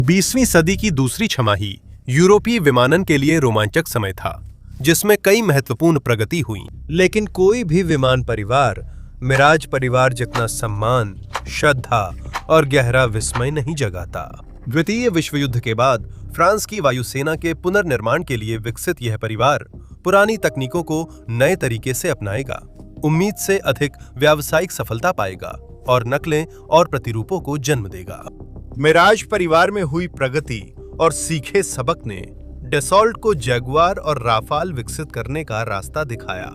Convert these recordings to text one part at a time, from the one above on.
20वीं सदी की दूसरी छमाही यूरोपीय विमानन के लिए रोमांचक समय था, जिसमें कई महत्वपूर्ण प्रगति हुई। लेकिन कोई भी विमान परिवार मिराज परिवार जितना सम्मान, श्रद्धा और गहरा विस्मय नहीं जगाता। द्वितीय विश्व युद्ध के बाद फ्रांस की वायुसेना के पुनर्निर्माण के लिए विकसित यह परिवार पुरानी तकनीकों को नए तरीके से अपनाएगा, उम्मीद से अधिक व्यावसायिक सफलता पाएगा और नकलें और प्रतिरूपों को जन्म देगा। मिराज परिवार में हुई प्रगति और सीखे सबक ने डसॉल्ट को जगुआर और राफाल विकसित करने का रास्ता दिखाया।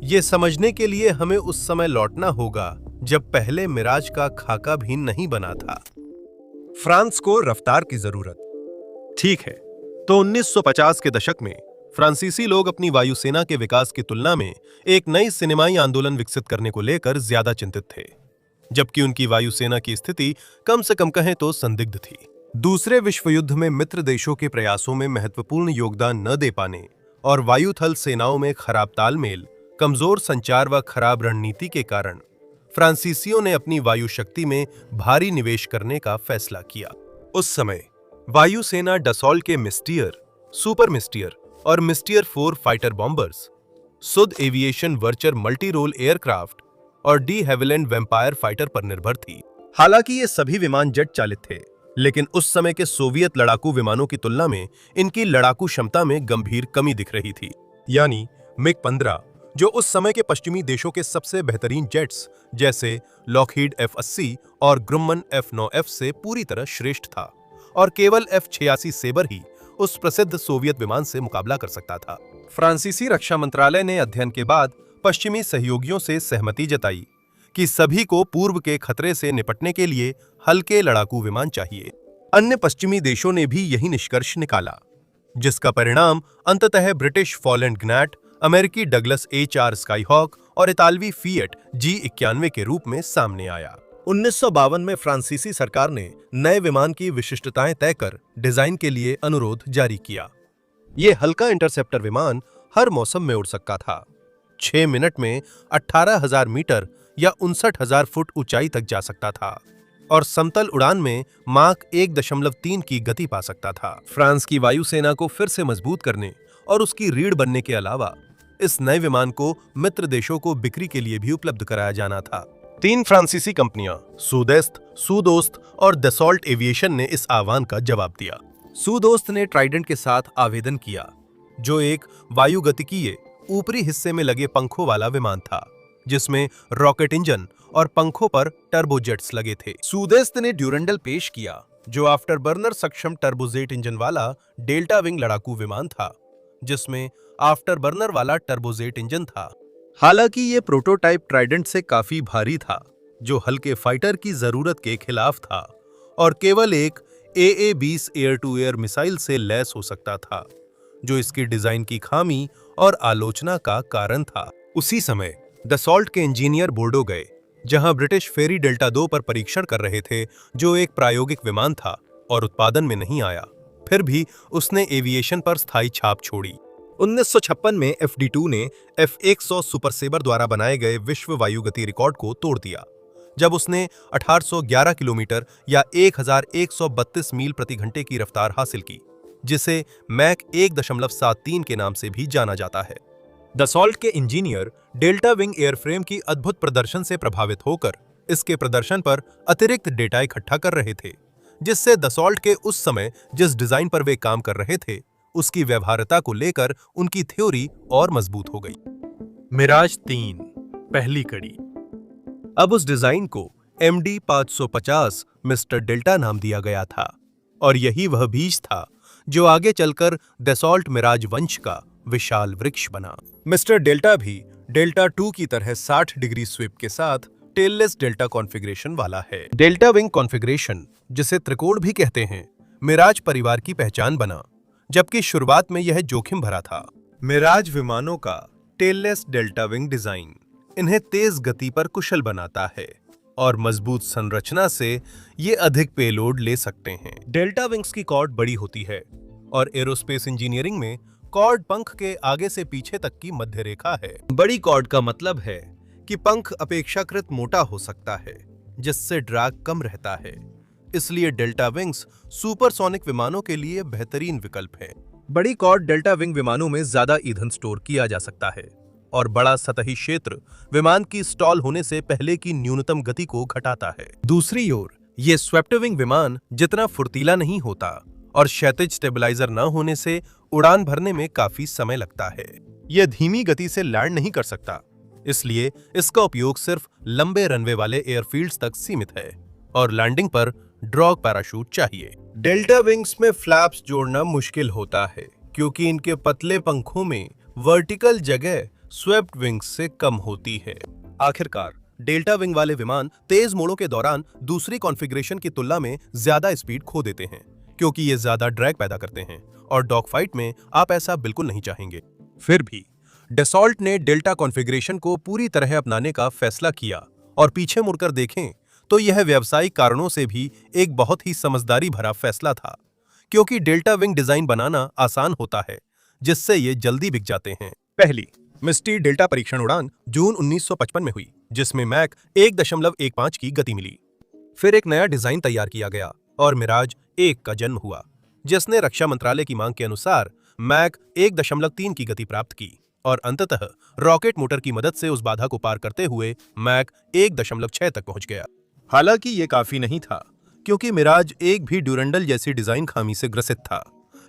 ये समझने के लिए हमें उस समय लौटना होगा जब पहले मिराज का खाका भी नहीं बना था। फ्रांस को रफ्तार की जरूरत। ठीक है, तो 1950 के दशक में फ्रांसीसी लोग अपनी वायुसेना के विकास की तुलना में एक नई सिनेमाई आंदोलन विकसित करने को लेकर ज्यादा चिंतित थे, जबकि उनकी वायुसेना की स्थिति कम से कम कहें तो संदिग्ध थी। दूसरे विश्व युद्ध में मित्र देशों के प्रयासों में महत्वपूर्ण योगदान न दे पाने और वायुथल सेनाओं में खराब तालमेल, कमजोर संचार व खराब रणनीति के कारण फ्रांसीसियों ने अपनी वायु शक्ति में भारी निवेश करने का फैसला किया। उस समय वायुसेना डसॉल्ट के मिस्टियर, सुपर मिस्टियर और Mystere 4 fighter bombers, Sud Aviation वर्चर मल्टी रोल एयरक्राफ्ट और डी हेविलैंड वैम्पायर फाइटर पर निर्भर थी। हालांकि ये सभी विमान जेट चालित थे, लेकिन उस समय के सोवियत लड़ाकू विमानों की तुलना में इनकी लड़ाकू क्षमता में गंभीर कमी दिख रही थी। यानी मिग 15, जो उस समय के पश्चिमी देशों के सबसे बेहतरीन जेट्स जैसे लॉकहीड F-80 और ग्रुम्मन F-9F से पूरी तरह श्रेष्ठ था, और केवल F-86 सेबर ही उस प्रसिद्ध सोवियत विमान से मुकाबला कर सकता था। फ्रांसीसी रक्षा मंत्रालय ने अध्ययन के बाद पश्चिमी सहयोगियों से सहमति जताई कि सभी को पूर्व के खतरे से निपटने के लिए हल्के लड़ाकू विमान चाहिए। अन्य पश्चिमी देशों ने भी यही निष्कर्ष निकाला, जिसका परिणाम अंततः ब्रिटिश फॉलैंड ग्नैट, अमेरिकी डगलस HR स्काईहॉक और इतालवी फिएट G91 के रूप में सामने आया। 1952 में फ्रांसीसी सरकार ने नए विमान की विशिष्टताएं तय कर डिजाइन के लिए अनुरोध जारी किया। ये हल्का इंटरसेप्टर विमान हर मौसम में उड़ सकता था, 6 मिनट में 18,000 मीटर या 59,000 फुट ऊंचाई तक जा सकता था और समतल उड़ान में माक 1.3 की गति पा सकता था। फ्रांस की वायुसेना को फिर से मजबूत करने और उसकी रीढ़ बनने के अलावा इस नए विमान को मित्र देशों को बिक्री के लिए भी उपलब्ध कराया जाना था। 3 फ्रांसीसी कंपनियां सुदेस्त, सुदोस्त और डसॉल्ट एविएशन ने इस आह्वान का जवाब दिया। सुदोस्त ने ट्राइडेंट के साथ आवेदन किया, जो एक वायुगतिकीय ऊपरी हिस्से में लगे पंखों वाला विमान था, जिसमें रॉकेट इंजन और पंखों पर टर्बोजेट्स लगे थे। सुदेस्त ने ड्यूरेंडल पेश किया, जो आफ्टर बर्नर सक्षम टर्बोजेट इंजन वाला डेल्टा विंग लड़ाकू विमान था, जिसमें आफ्टर बर्नर वाला टर्बोजेट इंजन था। हालांकि ये प्रोटोटाइप ट्राइडेंट से काफी भारी था, जो हल्के फाइटर की जरूरत के खिलाफ था और केवल एक AA-20 air to air missile से लैस हो सकता था, जो इसकी डिजाइन की खामी और आलोचना का कारण था। उसी समय डसॉल्ट के इंजीनियर बोर्डो गए, जहां ब्रिटिश फेरी डेल्टा 2 पर परीक्षण कर रहे थे, जो एक प्रायोगिक विमान था और उत्पादन में नहीं आया। फिर भी उसने एविएशन पर स्थायी छाप छोड़ी। 1956 में FD2 ने F-100 सुपर सेबर द्वारा बनाए गए विश्व वायुगति रिकॉर्ड को तोड़ दिया, जब उसने 1811 किलोमीटर या 1132 मील प्रति घंटे की रफ्तार हासिल की, जिसे मैक 1.73 के नाम से भी जाना जाता है। डसॉल्ट के इंजीनियर डेल्टा विंग एयरफ्रेम की अद्भुत प्रदर्शन से प्रभावित होकर इसके प्रदर्शन पर अतिरिक्त डेटा इकट्ठा कर रहे थे, जिससे डसॉल्ट के उस समय जिस डिजाइन पर वे काम कर रहे थे, उसकी व्यवहार्यता को लेकर उनकी थ्योरी और मजबूत हो गई। मिराज 3 पहली कड़ी। अब उस डिजाइन को MD 550 मिस्टर डेल्टा नाम दिया गया था, और यही वह बीज था जो आगे चलकर डसॉल्ट मिराज वंश का विशाल वृक्ष बना। मिस्टर डेल्टा भी डेल्टा 2 की तरह 60 डिग्री स्वीप के साथ टेललेस डेल्टा कॉन्फ़िगरेशन वाला है। डेल्टा विंग कॉन्फ़िगरेशन, जिसे त्रिकोण भी कहते हैं, मिराज परिवार की पहचान बना, जबकि शुरुआत में यह जोखिम भरा था। मिराज विमानों का टेललेस डेल्टा विंग डिजाइन इन्हें तेज गति पर कुशल बनाता है और मजबूत संरचना से ये अधिक पेलोड ले सकते हैं। डेल्टा विंग्स की कॉर्ड बड़ी होती है और एरोस्पेस इंजीनियरिंग में कॉर्ड पंख के आगे से पीछे तक की मध्य रेखा है। बड़ी कॉर्ड का मतलब है कि पंख अपेक्षाकृत मोटा हो सकता है, जिससे ड्रैग कम रहता है। इसलिए डेल्टा विंग्स सुपरसोनिक विमानों के लिए बेहतरीन विकल्प है। बड़ी कॉर्ड डेल्टा विंग विमानों में ज्यादा ईंधन स्टोर किया जा सकता है और बड़ा सतही क्षेत्र विमान की स्टॉल होने से पहले की न्यूनतम गति को घटाता है। दूसरी ओर ये स्वेप्ट विंग विमान जितना फुर्तीला नहीं होता और क्षैतिज स्टेबलाइजर न होने से उड़ान भरने में काफी समय लगता है। यह धीमी गति से लैंड नहीं कर सकता, इसलिए इसका उपयोग सिर्फ लंबे रनवे वाले एयरफील्ड्स तक सीमित है और लैंडिंग पर ड्रॉग पैराशूट चाहिए। डेल्टा विंग्स में फ्लैप्स जोड़ना मुश्किल होता है क्योंकि इनके पतले पंखों में वर्टिकल जगह स्वेप्ट विंग्स से कम होती है। आखिरकार डेल्टा विंग वाले विमान तेज मोड़ों के दौरान दूसरी कॉन्फ़िगरेशन की तुलना में ज्यादा स्पीड खो देते हैं क्योंकि ये ज्यादा ड्रैग पैदा करते हैं और डॉग फाइट में आप ऐसा बिल्कुल नहीं चाहेंगे। फिर भी डसॉल्ट ने डेल्टा कॉन्फ़िगरेशन को पूरी तरह अपनाने का फैसला किया और पीछे मुड़कर देखें तो यह व्यावसायिक कारणों से भी एक बहुत ही समझदारी भरा फैसला था, क्योंकि डेल्टा विंग डिजाइन बनाना आसान होता है जिससे ये जल्दी बिक जाते हैं। पहली मिस्टी डेल्टा परीक्षण उड़ान जून 1955 में हुई, जिसमें मैक 1.15 की गति मिली। फिर एक नया डिजाइन तैयार किया गया और मिराज 1 का जन्म हुआ, जिसने रक्षा मंत्रालय की मांग के अनुसार मैक 1.3 की गति प्राप्त की और अंततः रॉकेट मोटर की मदद से उस बाधा को पार करते हुए मैक 1.6 तक पहुंच गया। हालांकि ये काफी नहीं था, क्योंकि मिराज 1 भी ड्यूरेंडल जैसी डिजाइन खामी से ग्रसित था।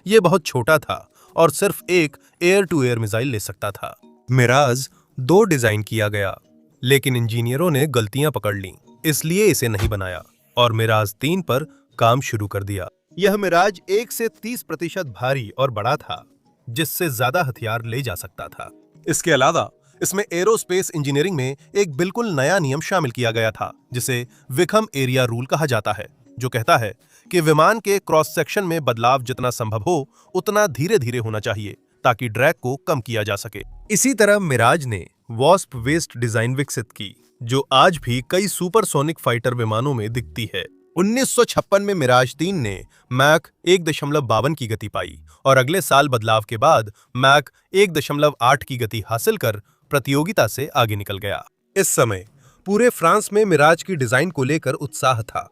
ये बहुत छोटा था और सिर्फ एक एयर टू एयर मिसाइल ले सकता था। मिराज 2 डिजाइन किया गया, लेकिन इंजीनियरों ने गलतियां पकड़ लीं, इसलिए इसे नहीं बनाया और मिराज 3 पर काम शुरू कर दिया। यह मिराज 1 से 30% भारी और बड़ा था, जिससे ज्यादा हथियार ले जा सकता था। इसके अलावा इसमें एरोस्पेस इंजीनियरिंग में एक बिल्कुल नया नियम शामिल किया गया था, जिसे विकम एरिया रूल कहा जाता है, जो कहता है कि विमान के क्रॉस सेक्शन में बदलाव जितना संभव हो उतना धीरे धीरे होना चाहिए ताकि ड्रैग को कम किया जा सके। इसी तरह मिराज ने वॉस्प वेस्ट डिजाइन विकसित की, जो आज भी कई सुपरसोनिक फाइटर विमानों में दिखती है। 1956 में मिराज 3 ने मैक 1.52 की गति पाई और अगले साल बदलाव के बाद मैक 1.8 की गति हासिल कर प्रतियोगिता से आगे निकल गया। इस समय पूरे फ्रांस में मिराज की डिजाइन को लेकर उत्साह था,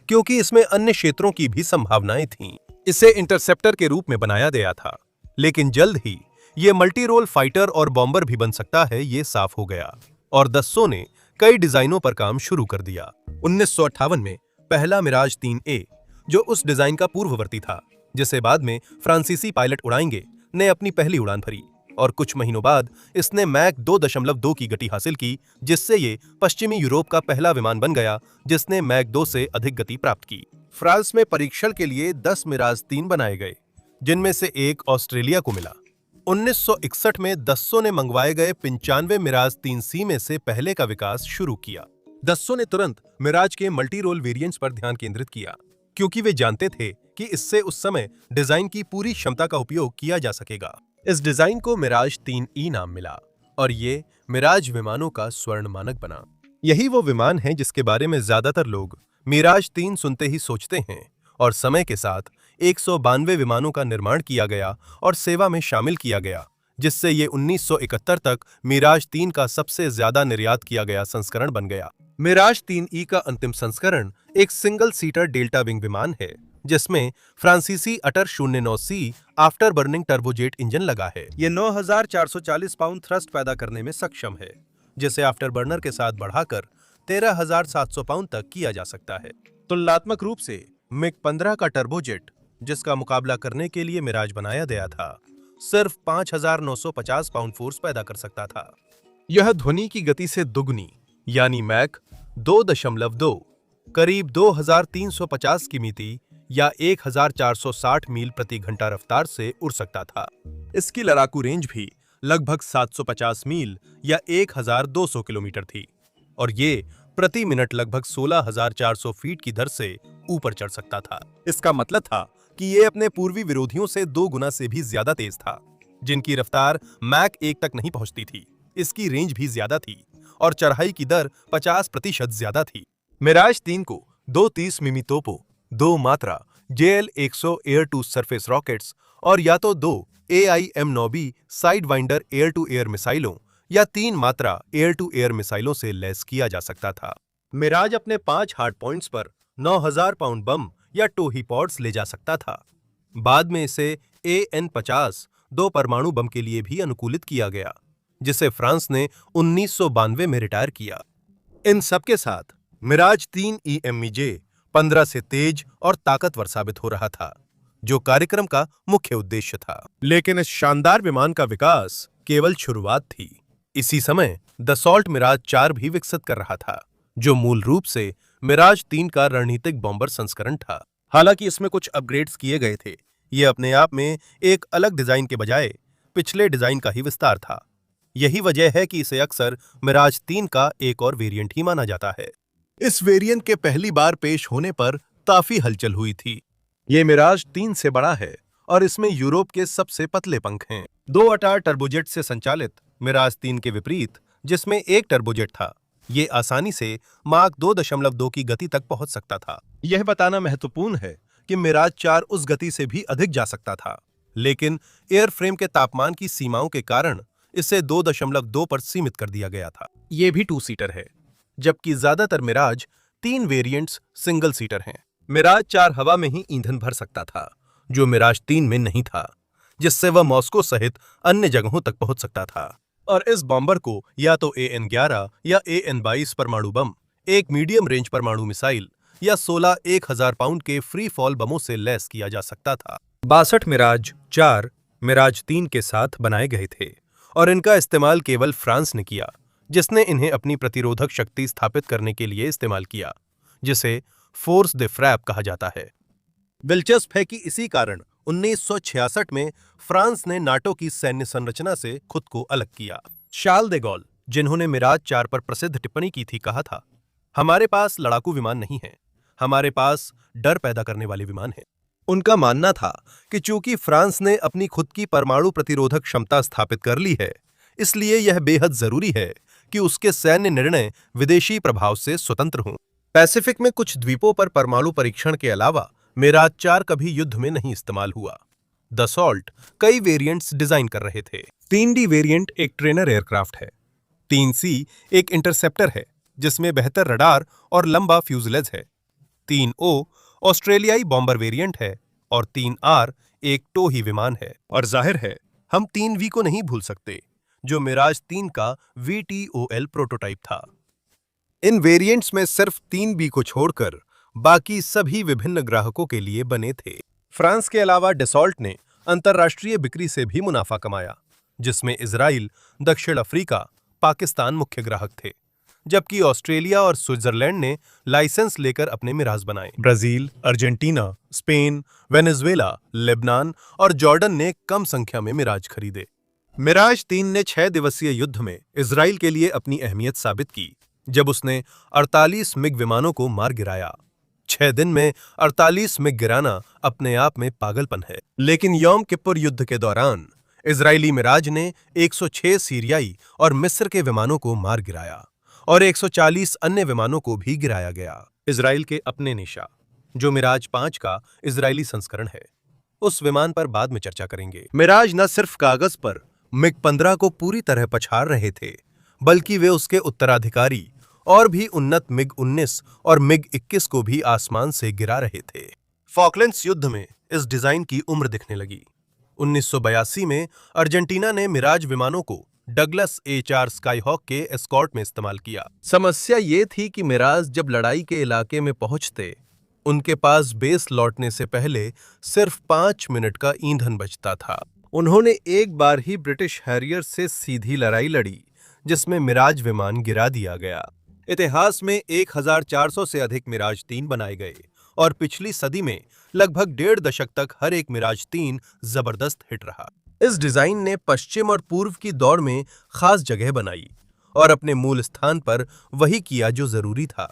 क्योंकि इसमें अन्य क्षेत्रों की भी संभावनाएं थीं। इसे इंटरसेप्टर के रूप में बनाया गया था, लेकिन जल्द ही ये मल्टी रोल फाइटर और बॉम्बर भी बन सकता है, ये साफ हो गया और दस्सों ने कई डिजाइनों पर काम शुरू कर दिया। 1958 में पहला मिराज 3A, जो उस डिजाइन का पूर्ववर्ती था जिसे बाद में फ्रांसीसी पायलट उड़ाएंगे, ने अपनी पहली उड़ान भरी और कुछ महीनों बाद इसने मैक 2.2 की गति हासिल की, जिससे ये पश्चिमी यूरोप का पहला विमान बन गया जिसने मैक 2 से अधिक गति प्राप्त की। फ्रांस में परीक्षण के लिए 10 मिराज 3 बनाए गए, जिनमें से एक ऑस्ट्रेलिया को मिला। 1961 में दस्सों ने मंगवाए गए 95 मिराज 3C में से पहले का विकास शुरू किया। दस्सों ने तुरंत मिराज के मल्टी रोल वेरिएंट्स पर ध्यान केंद्रित किया, क्योंकि वे जानते थे कि इससे उस समय डिजाइन की पूरी क्षमता का उपयोग किया जा सकेगा। इस डिजाइन को मिराज 3E नाम मिला और ये मिराज विमानों का स्वर्ण मानक बना। यही वो विमान है जिसके बारे में ज्यादातर लोग मिराज 3 सुनते ही सोचते हैं और समय के साथ 192 विमानों का निर्माण किया गया और सेवा में शामिल किया गया, जिससे ये 1971 तक मिराज 3 का सबसे ज्यादा निर्यात किया गया संस्करण बन गया। मिराज 3E का अंतिम संस्करण एक सिंगल सीटर डेल्टा विंग विमान है, जिसमें फ्रांसीसी अटर 09C after burning turbojet engine लगा है। ये 9440 पाउंड थ्रस्ट पैदा करने में सक्षम है, जिसे आफ्टर बर्नर के साथ बढ़ाकर 13700 पाउंड तक किया जा सकता है। तुलनात्मक रूप से मिग 15 का टर्बोजेट, जिसका मुकाबला करने के लिए मिराज बनाया गया था, सिर्फ 5950 पाउंड फोर्स पैदा कर सकता था। यह ध्वनि की गति से दुगनी यानी मैक 2.2 करीब 2350 की मिति या 1460 मील प्रति घंटा रफ्तार से उड़ सकता था। इसकी लड़ाकू रेंज भी लगभग 750 मील या 1200 किलोमीटर थी और ये प्रति मिनट लगभग 16400 फीट की दर से ऊपर चढ़ सकता था। इसका मतलब था कि ये अपने पूर्वी विरोधियों से 2 गुना से भी ज्यादा तेज था, जिनकी रफ्तार मैक 1 तक नहीं पहुंचती थी। इसकी रेंज भी ज्यादा थी और चढ़ाई की दर 50% ज्यादा थी। मिराज 3 को 2 30 मिमी तोपों, 2 मात्रा JL-100 air to surface rockets और या तो 2 AIM-9B Sidewinder air to air मिसाइलों या 3 मात्रा एयर टू एयर मिसाइलों से लैस किया जा सकता था। मिराज अपने 5 हार्ड पॉइंट्स पर 9,000 पाउंड बम या टोही पॉड्स ले जा सकता था। बाद में इसे AN-50 दो परमाणु बम के लिए भी अनुकूलित किया गया, जिसे फ्रांस ने 1992 में रिटायर किया। इन सबके साथ मिराज 3 EMEJ 15 से तेज और ताकतवर साबित हो रहा था, जो कार्यक्रम का मुख्य उद्देश्य था। लेकिन इस शानदार विमान का विकास केवल शुरुआत थी। इसी समय दसॉल्ट मिराज 4 भी विकसित कर रहा था, जो मूल रूप से मिराज 3 का रणनीतिक बॉम्बर संस्करण था। हालांकि इसमें कुछ अपग्रेड्स किए गए थे, ये अपने आप में एक अलग डिजाइन के बजाय पिछले डिजाइन का ही विस्तार था। यही वजह है कि इसे अक्सर मिराज 3 का एक और वेरिएंट ही माना जाता है। इस वेरिएंट के पहली बार पेश होने पर काफी हलचल हुई थी। ये मिराज 3 से बड़ा है और इसमें यूरोप के सबसे पतले पंख हैं। 2 अटार टर्बोजेट से संचालित मिराज 3 के विपरीत, जिसमें एक टर्बोजेट था, ये आसानी से माक 2.2 की गति तक पहुंच सकता था। यह बताना महत्वपूर्ण है कि मिराज 4 उस गति से भी अधिक जा सकता था, लेकिन एयरफ्रेम के तापमान की सीमाओं के कारण इसे 2.2 पर सीमित कर दिया गया था। ये भी 2 सीटर है, जबकि ज्यादातर मिराज 3 वेरिएंट्स सिंगल सीटर हैं। मिराज 4 हवा में ही ईंधन भर सकता था, जो मिराज 3 में नहीं था, जिससे वह मॉस्को सहित अन्य जगहों तक पहुंच सकता था। और इस बॉम्बर को या तो AN-11 या AN-22 परमाणु बम, एक मीडियम रेंज परमाणु मिसाइल या 16 1000 पाउंड के फ्री फॉल बमों से लैस किया जा सकता था। 62 मिराज 4 मिराज 3 के साथ बनाए गए थे और इनका इस्तेमाल केवल फ्रांस ने किया, जिसने इन्हें अपनी प्रतिरोधक शक्ति स्थापित करने के लिए इस्तेमाल किया, जिसे फोर्स दे फ्रैप कहा जाता है। दिलचस्प है कि इसी कारण 1966 में फ्रांस ने नाटो की सैन्य संरचना से खुद को अलग किया। शार्ल दे गॉल, जिन्होंने मिराज 4 पर प्रसिद्ध टिप्पणी की थी, कहा था, हमारे पास लड़ाकू विमान नहीं है, हमारे पास डर पैदा करने वाले विमान हैं। उनका मानना था कि चूंकि फ्रांस ने अपनी खुद की परमाणु प्रतिरोधक क्षमता स्थापित कर ली है, इसलिए यह बेहद जरूरी है कि उसके सैन्य निर्णय विदेशी प्रभाव से स्वतंत्र हों। पैसिफिक में कुछ द्वीपों पर परमाणु परीक्षण के अलावा मिराज 4 कभी युद्ध में नहीं इस्तेमाल हुआ। दसॉल्ट कई वेरिएंट्स डिजाइन कर रहे थे। 3D वेरिएंट एक ट्रेनर एयरक्राफ्ट है। 3C एक इंटरसेप्टर है, जिसमें बेहतर रडार और लंबा फ्यूजलेज है। 3O ऑस्ट्रेलियाई बॉम्बर वेरिएंट है और 3R एक टोही विमान है। और जाहिर है, हम 3V को नहीं भूल सकते, जो मिराज 3 का VTOL प्रोटोटाइप था। इन वेरिएंट्स में सिर्फ 3B को छोड़कर बाकी सभी विभिन्न ग्राहकों के लिए बने थे। फ्रांस के अलावा डसॉल्ट ने अंतर्राष्ट्रीय बिक्री से भी मुनाफा कमाया, जिसमें इजराइल, दक्षिण अफ्रीका, पाकिस्तान मुख्य ग्राहक थे, जबकि ऑस्ट्रेलिया और स्विट्जरलैंड ने लाइसेंस लेकर अपने मिराज बनाए। Brazil, Argentina, Spain, Venezuela, Lebanon और जॉर्डन ने कम संख्या में मिराज खरीदे। मिराज 3 ने 6 दिवसीय युद्ध में इजराइल के लिए अपनी अहमियत साबित की, जब उसने 48 मिग विमानों को मार गिराया। 6 दिन में 48 मिग गिराना अपने आप में पागलपन है। लेकिन यौम किप्पुर युद्ध के दौरान इजरायली मिराज ने 106 सीरियाई और मिस्र के विमानों को मार गिराया और 140 अन्य विमानों को भी गिराया गया। इजराइल के अपने निशा, जो मिराज 5 का इजरायली संस्करण है, उस विमान पर बाद में चर्चा करेंगे। मिराज न सिर्फ कागज पर मिग 15 को पूरी तरह पछाड़ रहे थे, बल्कि वे उसके उत्तराधिकारी और भी उन्नत मिग 19 और मिग 21 को भी आसमान से गिरा रहे थे। फॉकलैंड्स युद्ध में इस डिजाइन की उम्र दिखने लगी। 1982 में अर्जेंटीना ने मिराज विमानों को डगलस A4 स्काईहॉक के एस्कॉर्ट में इस्तेमाल किया। समस्या ये थी कि मिराज जब लड़ाई के इलाके में पहुंचते, उनके पास बेस लौटने से पहले सिर्फ 5 मिनट का ईंधन बचता था। उन्होंने एक बार ही ब्रिटिश हैरियर से सीधी लड़ाई लड़ी, जिसमें मिराज विमान गिरा दिया गया। इतिहास में 1400 से अधिक मिराज 3 बनाए गए और पिछली सदी में लगभग 1.5 दशक तक हर एक मिराज 3 जबरदस्त हिट रहा। इस डिजाइन ने पश्चिम और पूर्व की दौड़ में खास जगह बनाई और अपने मूल स्थान पर वही किया जो जरूरी था।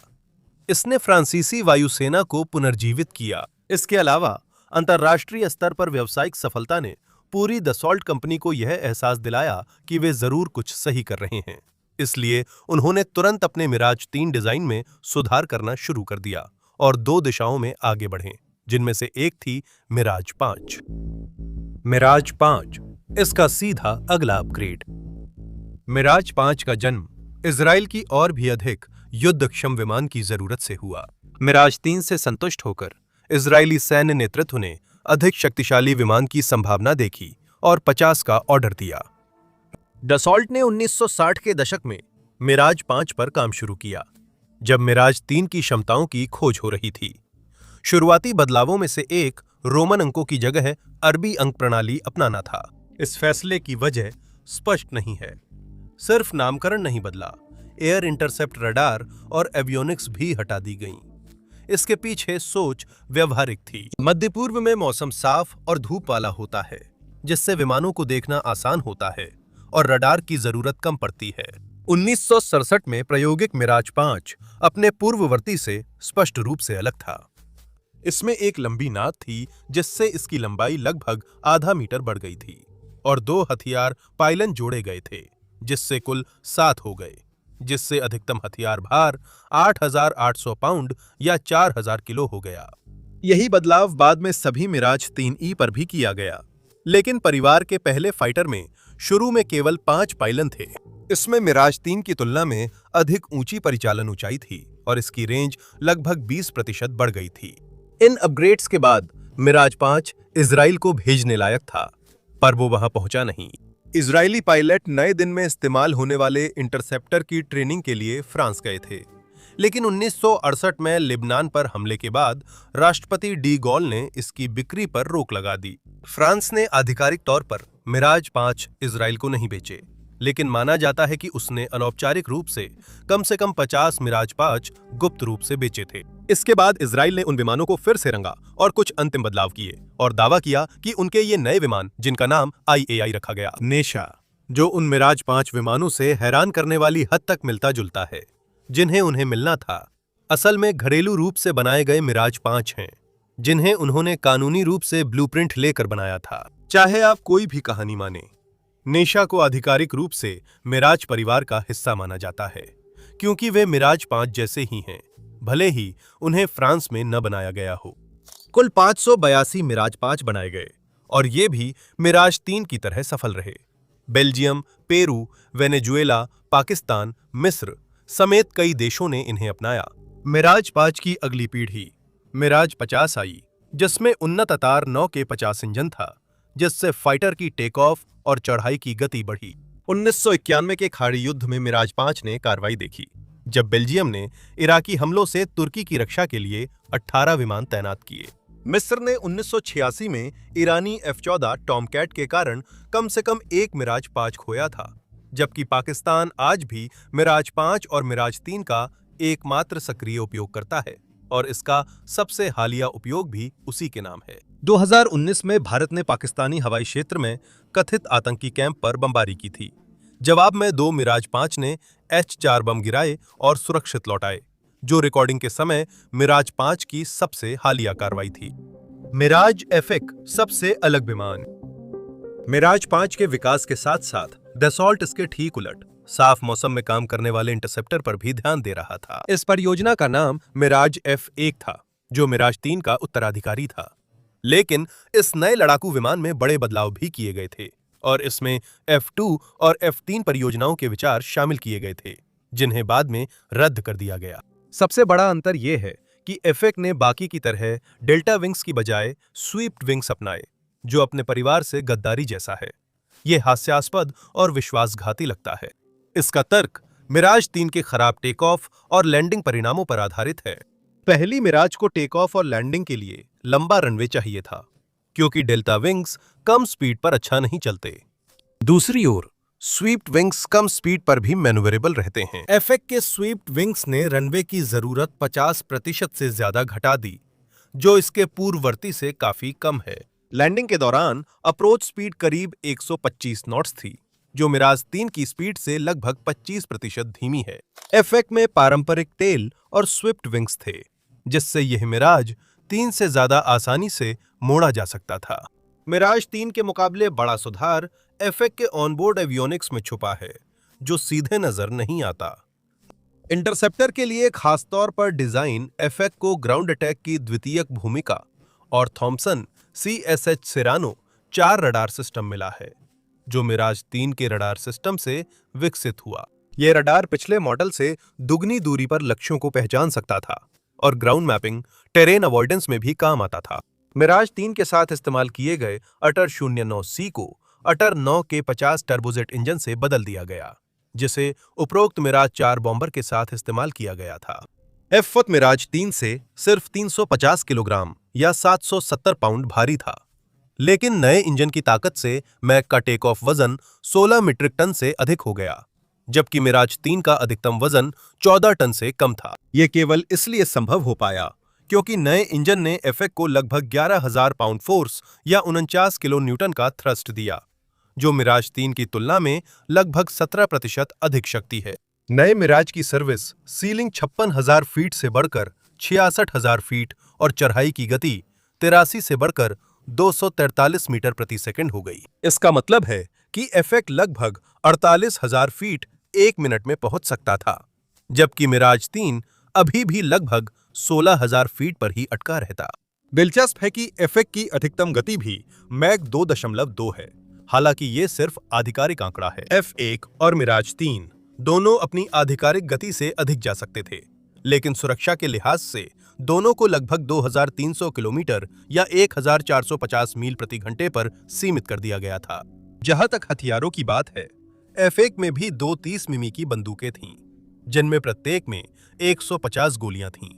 इसने फ्रांसीसी वायुसेना को पुनर्जीवित किया। इसके अलावा अंतर्राष्ट्रीय स्तर पर व्यावसायिक सफलता ने पूरी दसॉल्ट कंपनी को यह एहसास दिलाया कि वे जरूर कुछ सही कर रहे हैं। इसलिए उन्होंने तुरंत अपने मिराज 3 डिजाइन में सुधार करना शुरू कर दिया और 2 दिशाओं में आगे बढ़े, जिनमें से एक थी मिराज 5। मिराज 5 इसका सीधा अगला अपग्रेड। मिराज 5 का जन्म इजराइल की और भी अधिक युद्धक्षम विमान की जरूरत से हुआ। मिराज 3 से संतुष्ट होकर इजरायली सैन्य नेतृत्व ने अधिक शक्तिशाली विमान की संभावना देखी और 50 का ऑर्डर दिया। डसॉल्ट ने 1960 के दशक में मिराज 5 पर काम शुरू किया, जब मिराज 3 की क्षमताओं की खोज हो रही थी। शुरुआती बदलावों में से एक रोमन अंकों की जगह अरबी अंक प्रणाली अपनाना था। इस फैसले की वजह स्पष्ट नहीं है। सिर्फ नामकरण नहीं बदला, एयर इंटरसेप्ट रडार और एवियोनिक्स भी हटा दी गईं। इसके पीछे सोच व्यवहारिक थी। मध्य पूर्व में मौसम साफ और धूप वाला होता है, जिससे विमानों को देखना आसान होता है और रडार की जरूरत कम पड़ती है। 1967 में प्रायोगिक मिराज 5 अपने पूर्ववर्ती से स्पष्ट रूप से अलग था। इसमें एक लंबी नाद थी, जिससे इसकी लंबाई लगभग आधा मीटर बढ़ गई थी, और 2 हथियार पायलन जोड़े गए थे, जिससे कुल 7 हो गए, जिससे अधिकतम हथियार भार 8,800 पाउंड या 4,000 किलो हो गया। यही बदलाव बाद में सभी मिराज 3E पर भी किया गया, लेकिन परिवार के पहले फाइटर में शुरू में केवल 5 पायलन थे। इसमें मिराज 3 की तुलना में अधिक ऊंची परिचालन ऊंचाई थी और इसकी रेंज लगभग 20% बढ़ गई थी। इन अपग्रेड्स के बाद मिराज 5 इजराइल को भेजने लायक था, पर वो वहां पहुंचा नहीं। इजरायली पायलट नए दिन में इस्तेमाल होने वाले इंटरसेप्टर की ट्रेनिंग के लिए फ्रांस गए थे, लेकिन 1968 में लिबनान पर हमले के बाद राष्ट्रपति डी गॉल ने इसकी बिक्री पर रोक लगा दी। फ्रांस ने आधिकारिक तौर पर मिराज 5 इजराइल को नहीं बेचे, लेकिन माना जाता है कि उसने अनौपचारिक रूप से कम 50 मिराज 5 गुप्त रूप से बेचे थे। इसके बाद इजराइल ने उन विमानों को फिर से रंगा और कुछ अंतिम बदलाव किए और दावा किया कि उनके ये नए विमान, जिनका नाम IAI रखा गया, नेशा, जो उन मिराज 5 विमानों से हैरान करने वाली हद तक मिलता जुलता है जिन्हें उन्हें मिलना था, असल में घरेलू रूप से बनाए गए मिराज 5 हैं, जिन्हें उन्होंने कानूनी रूप से ब्लूप्रिंट लेकर बनाया था। चाहे आप कोई भी कहानी माने, नेशा को आधिकारिक रूप से मिराज परिवार का हिस्सा माना जाता है, क्योंकि वे मिराज 5 जैसे ही हैं, भले ही उन्हें फ्रांस में न बनाया गया हो। कुल 582 मिराज 5 बनाए गए और ये भी मिराज 3 की तरह सफल रहे। बेल्जियम, पेरू, वेनेजुएला, पाकिस्तान, मिस्र समेत कई देशों ने इन्हें अपनाया। मिराज 5 की अगली पीढ़ी मिराज 50 आई, जिसमें उन्नत अतार 9 के 50 इंजन था, जिससे फाइटर की टेक ऑफ और चढ़ाई की गति बढ़ी। 1991 के खाड़ी युद्ध में मिराज 5 ने कार्रवाई देखी, जब बेल्जियम ने इराकी हमलों से तुर्की की रक्षा के लिए 18 विमान तैनात किए। मिस्र ने 1986 में ईरानी F-14 टॉमकैट के कारण कम से कम एक मिराज 5 खोया था, जबकि पाकिस्तान आज भी मिराज 5 और मिराज 3 का एकमात्र सक्रिय उपयोग करता है और इसका सबसे हालिया उपयोग भी उसी के नाम है। 2019 में भारत ने पाकिस्तानी हवाई क्षेत्र में कथित आतंकी कैंप पर बमबारी की थी। जवाब में 2 मिराज 5 ने H-4 बम गिराए और सुरक्षित लौटाए, जो रिकॉर्डिंग के समय मिराज 5 की सबसे हालिया कार्रवाई थी। मिराज एफेक सबसे अलग विमान। मिराज 5 के विकास के साथ साथ डसॉल्ट इसके ठीक उलट साफ मौसम में काम करने वाले इंटरसेप्टर पर भी ध्यान दे रहा था। इस परियोजना का नाम मिराज F1 था, जो मिराज 3 का उत्तराधिकारी था। लेकिन इस नए लड़ाकू विमान में बड़े बदलाव भी किए गए थे और इसमें F2 और F3 परियोजनाओं के विचार शामिल किए गए थे, जिन्हें बाद में रद्द कर दिया गया। सबसे बड़ा अंतर यह है कि एफेक ने बाकी की तरह डेल्टा विंग्स की बजाय स्वीप्ड विंग्स अपनाए, जो अपने परिवार से गद्दारी जैसा है। यह हास्यास्पद और विश्वासघाती लगता है। इसका तर्क मिराज 3 के खराब टेक ऑफ और लैंडिंग परिणामों पर आधारित है। पहली मिराज को टेक ऑफ और लैंडिंग के लिए लंबा रनवे चाहिए था, क्योंकि डेल्टा विंग्स कम स्पीड पर अच्छा नहीं चलते। दूसरी ओर स्वीप्ड विंग्स कम स्पीड पर भी मैन्यूवरेबल रहते हैं। एफेक के स्वीप्ड विंग्स ने रनवे की जरूरत 50% से ज्यादा घटा दी, जो इसके पूर्ववर्ती से काफी कम है। लैंडिंग के दौरान अप्रोच स्पीड करीब 125 नॉट्स थी, जो मिराज 3 की स्पीड से लगभग 25% धीमी है। एफेक में पारंपरिक टेल और स्विफ्ट विंग्स थे, जिससे यह मिराज 3 से ज्यादा आसानी से मोड़ा जा सकता था। मिराज 3 के मुकाबले बड़ा सुधार एफेक के ऑनबोर्ड एवियोनिक्स में छुपा है, जो सीधे नजर नहीं आता। इंटरसेप्टर के लिए खासतौर पर डिजाइन एफेक को ग्राउंड अटैक की द्वितीयक भूमिका और थॉमसन CSH सिरानो 4 रडार सिस्टम मिला है, जो मिराज 3 के रडार सिस्टम से विकसित हुआ। यह रडार पिछले मॉडल से दुगनी दूरी पर लक्ष्यों को पहचान सकता था, और ग्राउंड मैपिंग, टेरेन अवॉइडेंस में भी काम आता था। मिराज 3 के साथ इस्तेमाल किए गए अटर 09C को अटर 9 के 50 टर्बोजेट इंजन से बदल दिया गया, जिसे उपरोक्त मिराज 4 बॉम्बर के साथ इस्तेमाल किया गया था। F मिराज 3 से सिर्फ 350 किलोग्राम या 770 पाउंड भारी था, लेकिन नए इंजन की ताकत से मैक का टेक ऑफ वजन 16 मीट्रिक टन से अधिक हो गया, जबकि मिराज 3 का अधिकतम वजन 14 टन से कम था। यह केवल इसलिए संभव हो पाया क्योंकि नए इंजन ने एफेक को लगभग 11,000 पाउंड फोर्स या 49 किलो न्यूटन का थ्रस्ट दिया, जो मिराज 3 की तुलना में लगभग 17% अधिक शक्ति है। नए मिराज की सर्विस सीलिंग 56,000 फीट से बढ़कर 66,000 फीट और चढ़ाई की गति 83 से बढ़कर 243 मीटर प्रति सेकंड हो गई। इसका मतलब है कि एफेक लगभग 48,000 फीट 1 मिनट में पहुंच सकता था, जबकि मिराज 3 अभी भी लगभग 16,000 फीट पर ही अटका रहता। दिलचस्प है कि एफेक की अधिकतम गति भी मैक 2.2 है। हालांकि ये सिर्फ आधिकारिक आंकड़ा है। F1 और मिराज 3 दोनों अपनी आधिकारिक गति से अधिक जा सकते थे, लेकिन सुरक्षा के लिहाज से दोनों को लगभग 2,300 किलोमीटर या 1,450 मील प्रति घंटे पर सीमित कर दिया गया था। जहां तक हथियारों की बात है, F1 में भी 2 30 मिमी की बंदूकें थीं, जिनमें प्रत्येक में 150 गोलियां थीं,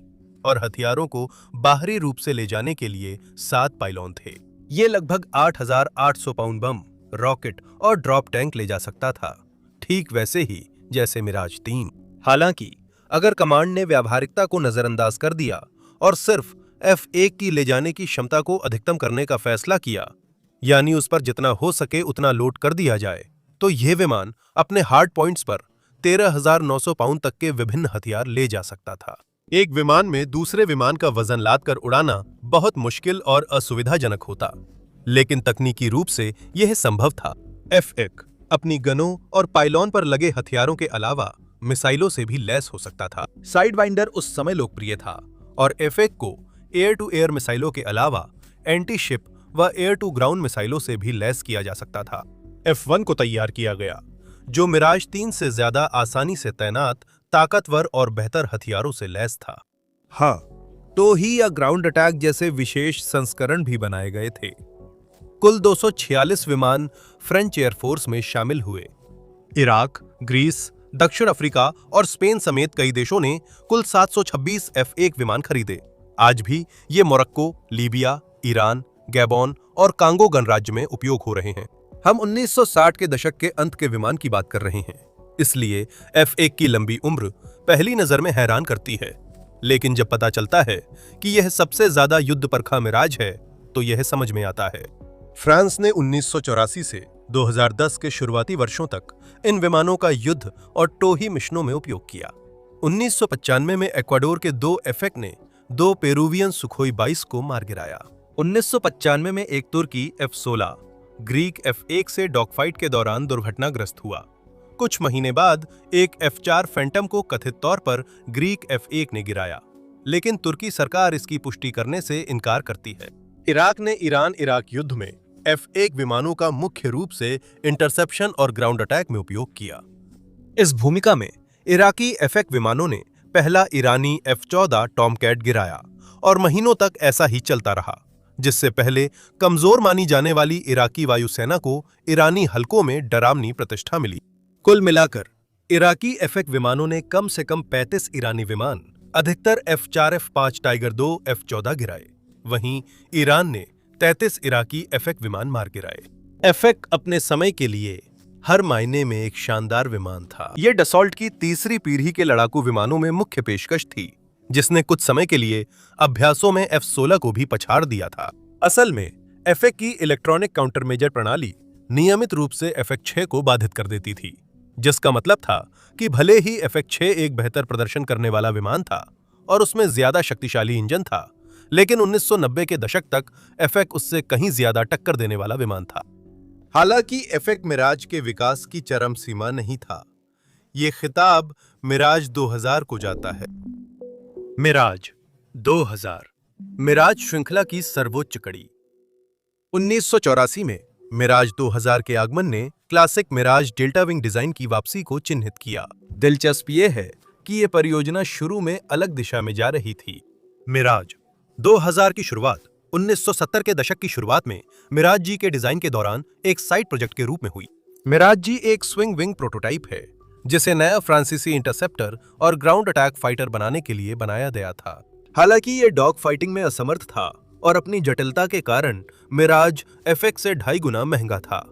और हथियारों को बाहरी रूप से ले जाने के लिए 7 पाइलॉन थे। ये लगभग 8,800 पाउंड बम, रॉकेट और ड्रॉप टैंक ले जा सकता था, ठीक वैसे ही जैसे मिराज 3। हालांकि अगर कमांड ने व्यावहारिकता को नजरअंदाज कर दिया और सिर्फ F1 की ले जाने की क्षमता को अधिकतम करने का फैसला किया, यानी उस पर जितना हो सके उतना लोड कर दिया जाए, तो यह विमान अपने हार्ड पॉइंट्स पर 13,900 पाउंड तक के विभिन्न हथियार ले जा सकता था। एक विमान में दूसरे विमान का वजन लादकर उड़ाना बहुत मुश्किल और असुविधाजनक होता, लेकिन तकनीकी रूप से यह संभव था। F1 अपनी गनों और पाइलॉन पर लगे हथियारों के अलावा मिसाइलों से भी लैस हो सकता था। साइडवाइंडर उस समय लोकप्रिय था और F1 को एयर टू एयर मिसाइलों के अलावा एंटी शिप व एयर टू ग्राउंड मिसाइलों से भी लैस किया जा सकता था। F1 को तैयार किया गया, जो मिराज 3 से ज्यादा आसानी से तैनात, ताकतवर और बेहतर हथियारों से लैस था। हाँ, टोही या ग्राउंड अटैक जैसे विशेष संस्करण भी बनाए गए थे। कुल 246 विमान फ्रेंच एयरफोर्स में शामिल हुए। इराक, ग्रीस, दक्षिण अफ्रीका और स्पेन समेत कई देशों ने कुल 726 F1 विमान खरीदे। आज भी ये मोरक्को, लीबिया, ईरान, गैबोन और कांगो गणराज्य में उपयोग हो रहे हैं। हम 1960 के दशक के अंत के विमान की बात कर रहे हैं, इसलिए F1 की लंबी उम्र पहली नजर में हैरान करती है, लेकिन जब पता चलता है कि यह सबसे ज्यादा युद्ध परखा मिराज है, तो यह समझ में आता है। फ्रांस ने 1984 से 2010 के शुरुआती वर्षों तक इन विमानों का युद्ध और टोही मिशनों में उपयोग किया। 1995 में इक्वाडोर के 2 F1 ने 2 पेरुवियन सुखोई 22 को मार गिराया। 1995 में एक तुर्की F-16 ग्रीक F1 से डॉगफाइट के दौरान दुर्घटनाग्रस्त हुआ। कुछ महीने बाद एक F-4 फैंटम को कथित तौर पर ग्रीक F1 ने गिराया, लेकिन तुर्की सरकार इसकी पुष्टि करने से इनकार करती है। इराक ने ईरान-इराक युद्ध में F1 विमानों का मुख्य रूप से इंटरसेप्शन और ग्राउंड अटैक में उपयोग किया। इस भूमिका में इराकी F1 विमानों ने पहला ईरानी F-14 टॉमकैट गिराया और महीनों तक ऐसा ही चलता रहा, जिससे पहले कमजोर मानी जाने वाली इराकी वायुसेना को ईरानी हल्कों में डरावनी प्रतिष्ठा मिली। कुल मिलाकर इराकी F1 विमानों ने कम से कम 35 ईरानी विमान, अधिकतर F-4 F-5 टाइगर 2 F-14 गिराए। वहीं ईरान ने 33 इराकी F1 विमान मार गिराए। F1 अपने समय के लिए हर मायने में एक शानदार विमान था। यह डसॉल्ट की तीसरी पीढ़ी के लड़ाकू विमानों में मुख्य पेशकश थी, जिसने कुछ समय के लिए अभ्यासों में F-16 को भी पछाड़ दिया था। असल में F1 की इलेक्ट्रॉनिक काउंटरमेजर प्रणाली नियमित रूप से F-6 को बाधित कर देती थी, जिसका मतलब था कि भले ही F-6 एक बेहतर प्रदर्शन करने वाला विमान था और उसमें ज्यादा शक्तिशाली इंजन था, लेकिन 1990 के दशक तक F1 उससे कहीं ज्यादा टक्कर देने वाला विमान था। हालांकि F1 मिराज के विकास की चरम सीमा नहीं था। ये खिताब मिराज 2000 को जाता है। मिराज 2000 मिराज श्रृंखला की सर्वोच्च कड़ी। 1984 में मिराज 2000 के आगमन ने classic Mirage delta wing design की वापसी को चिन्हित किया। दिलचस्प ये है कि यह परियोजना शुरू में अलग दिशा में जा रही थी। मिराज 2000 की शुरुआत 1970 के दशक की शुरुआत में मिराज जी के डिजाइन के दौरान एक साइड प्रोजेक्ट के रूप में हुई। मिराज जी एक स्विंग विंग प्रोटोटाइप है जिसे नया फ्रांसीसी इंटरसेप्टर और ग्राउंड अटैक फाइटर बनाने के लिए बनाया गया था। हालांकि ये डॉग फाइटिंग में असमर्थ था और अपनी जटिलता के कारण मिराज F1 से 2.5 गुना महंगा था।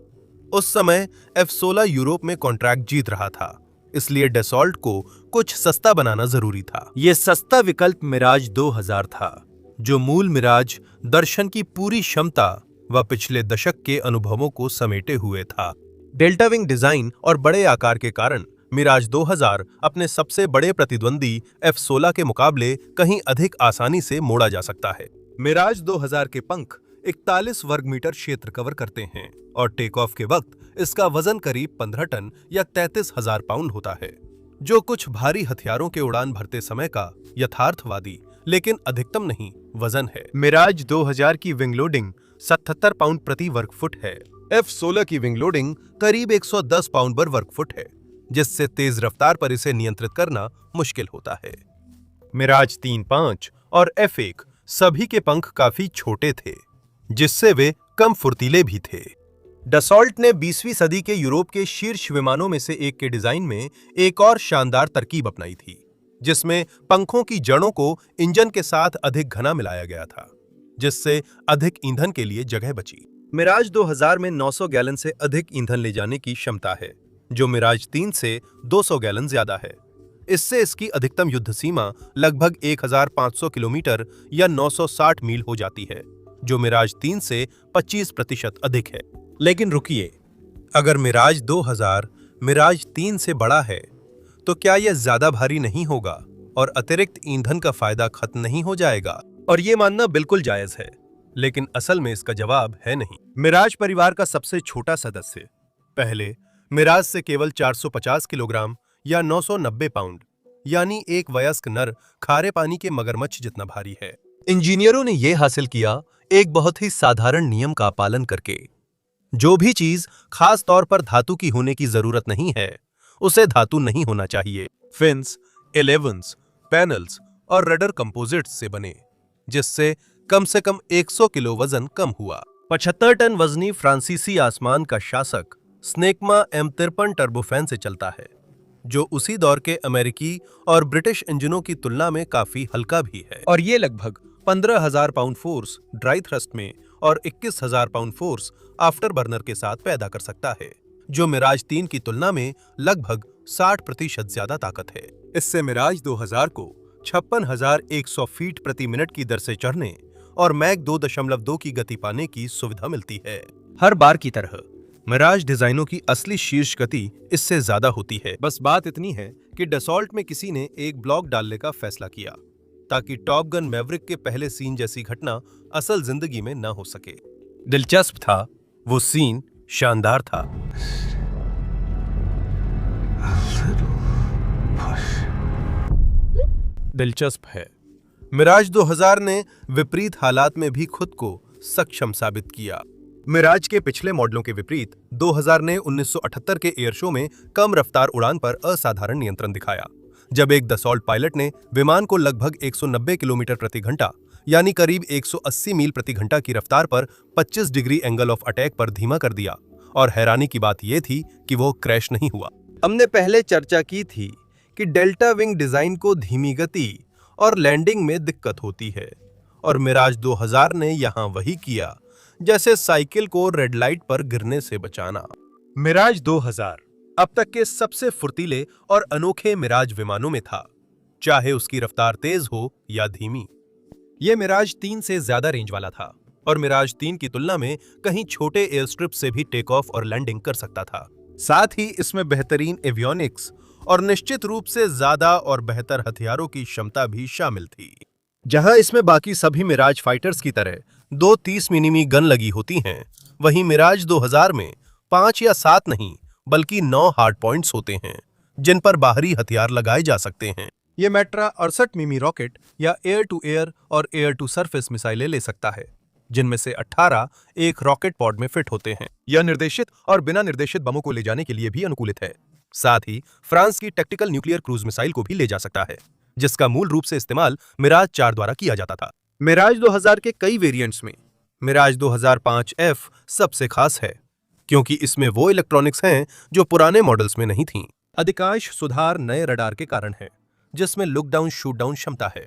उस समय F-16 यूरोप में कॉन्ट्रैक्ट जीत रहा था, इसलिए डसॉल्ट को कुछ सस्ता बनाना जरूरी था। ये सस्ता विकल्प मिराज 2000 था, जो मूल मिराज दर्शन की पूरी क्षमता व पिछले दशक के अनुभवों को समेटे हुए था। डेल्टा विंग डिजाइन और बड़े आकार के कारण मिराज 2000 अपने सबसे बड़े प्रतिद्वंदी F-16 के मुकाबले कहीं अधिक आसानी से मोड़ा जा सकता है। मिराज 2000 के पंख 41 वर्ग मीटर क्षेत्र कवर करते हैं और टेक ऑफ के वक्त इसका वजन करीब 15 टन या 33,000 पाउंड होता है, जो कुछ भारी हथियारों के उड़ान भरते समय का यथार्थवादी लेकिन अधिकतम नहीं वजन है। मिराज 2000 की विंग लोडिंग 77 पाउंड प्रति वर्ग फुट है। F-16 की विंग लोडिंग करीब 110 पाउंड पर वर्ग फुट है, जिससे तेज रफ्तार पर इसे नियंत्रित करना मुश्किल होता है। मिराज 3-5 और F1 सभी के पंख काफी छोटे थे, जिससे वे कम फुर्तीले भी थे। डसॉल्ट ने 20वीं सदी के यूरोप के शीर्ष विमानों में से एक के डिजाइन में एक और शानदार तरकीब अपनाई थी, जिसमें पंखों की जड़ों को इंजन के साथ अधिक घना मिलाया गया था, जिससे अधिक ईंधन के लिए जगह बची। मिराज 2000 में 900 गैलन से अधिक ईंधन ले जाने की क्षमता है, जो मिराज 3 से 200 गैलन ज्यादा है। इससे इसकी अधिकतम युद्ध सीमा लगभग 1500 किलोमीटर या 960 मील हो जाती है, जो मिराज 3 से 25% अधिक है। लेकिन रुकिए, अगर मिराज 2000 मिराज 3 से बड़ा है, तो क्या यह ज्यादा भारी नहीं होगा और अतिरिक्त ईंधन का फायदा खत्म नहीं हो जाएगा? और ये मानना बिल्कुल जायज है, लेकिन असल में इसका जवाब है नहीं। मिराज परिवार का सबसे छोटा सदस्य पहले मिराज से केवल 450 किलोग्राम या 990 पाउंड, यानी एक वयस्क नर खारे पानी के मगरमच्छ जितना भारी है। इंजीनियरों ने यह हासिल किया एक बहुत ही साधारण नियम का पालन करके। जो भी चीज खास तौर पर धातु की होने की जरूरत नहीं है, उसे धातु नहीं होना चाहिए। फिन्स, एलेवंस, पैनल्स और रडर कंपोजिट्स से बने, जिससे कम से कम 100 किलो वजन कम हुआ। 75 टन वजनी फ्रांसीसी आसमान का शासक स्नेकमा M53 टर्बोफैन से चलता है, जो उसी दौर के अमेरिकी और ब्रिटिश इंजनों की तुलना में काफी हल्का भी है। और ये लगभग 15,000 पाउंड फोर्स ड्राई थ्रस्ट में और 21,000 पाउंड फोर्स आफ्टर बर्नर के साथ पैदा कर सकता है, जो मिराज 3 की तुलना में लगभग 60% ज्यादा ताकत है। इससे मिराज 2000 को 56,100 फीट प्रति मिनट की दर से चढ़ने और मैक 2.2 की गति पाने की सुविधा मिलती है। हर बार की तरह मिराज डिजाइनों की असली शीर्ष गति इससे ज्यादा होती है। बस बात इतनी है कि डसॉल्ट में किसी ने एक ब्लॉक डालने का फैसला किया, ताकि टॉप गन मैवरिक के पहले सीन जैसी घटना असल जिंदगी में ना हो सके। दिलचस्प था, वो सीन शानदार था। दिलचस्प है, मिराज 2000 ने विपरीत हालात में भी खुद को सक्षम साबित किया। मिराज के पिछले मॉडलों के विपरीत 2000 ने 1978 के एयर शो में कम रफ्तार उड़ान पर असाधारण नियंत्रण दिखाया, जब एक दसॉल्ट पायलट ने विमान को लगभग 190 किलोमीटर प्रति घंटा यानी करीब 180 मील प्रति घंटा की रफ्तार पर 25 डिग्री एंगल ऑफ अटैक पर धीमा कर दिया। और हैरानी की बात यह थी कि वो क्रैश नहीं हुआ। हमने पहले चर्चा की थी कि डेल्टा विंग डिजाइन को धीमी गति और लैंडिंग में दिक्कत होती है, और मिराज 2000 ने यहां वही किया जैसे साइकिल को रेड लाइट पर गिरने से बचाना। मिराज 2000 अब तक के सबसे फुर्तीले और अनोखे मिराज विमानों में था, चाहे उसकी रफ्तार तेज हो या धीमी। यह मिराज 3 से ज्यादा रेंज वाला था और मिराज 3 की तुलना में कहीं छोटे एयर स्ट्रिप से भी टेक ऑफ और लैंडिंग कर सकता था। साथ ही इसमें बेहतरीन एवियोनिक्स और निश्चित रूप से ज्यादा और बेहतर हथियारों की क्षमता भी शामिल थी। जहां इसमें बाकी सभी मिराज फाइटर्स की तरह 2 30 मिमी गन लगी होती हैं, वहीं मिराज 2000 में 5 या 7 नहीं बल्कि 9 हार्ड पॉइंट्स होते हैं, जिन पर बाहरी हथियार लगाए जा सकते हैं। ये मैट्रा 68 मिमी रॉकेट या एयर टू एयर और एयर टू सरफेस मिसाइलें ले सकता है, जिनमें से 18 एक रॉकेट पॉड में फिट होते हैं। यह निर्देशित और बिना निर्देशित बमों को ले जाने के लिए भी अनुकूलित है। साथ ही फ्रांस की टैक्टिकल न्यूक्लियर क्रूज मिसाइल को भी ले जा सकता है, जिसका मूल रूप से इस्तेमाल मिराज 4 द्वारा किया जाता था। मिराज 2000 के कई वेरिएंट्स में मिराज 2005F सबसे खास है, क्योंकि इसमें वो इलेक्ट्रॉनिक्स हैं जो पुराने मॉडल्स में नहीं थीं। अधिकांश सुधार नए रडार के कारण है, जिसमें लुक डाउन शूट डाउन क्षमता है,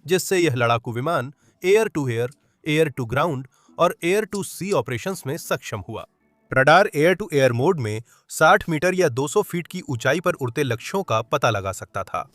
जिससे यह लड़ाकू विमान air to air, air to ground और एयर टू सी ऑपरेशंस में सक्षम हुआ। Radar air to air mode में 60 मीटर या 200 फीट की ऊंचाई पर उड़ते लक्ष्यों का पता लगा सकता था,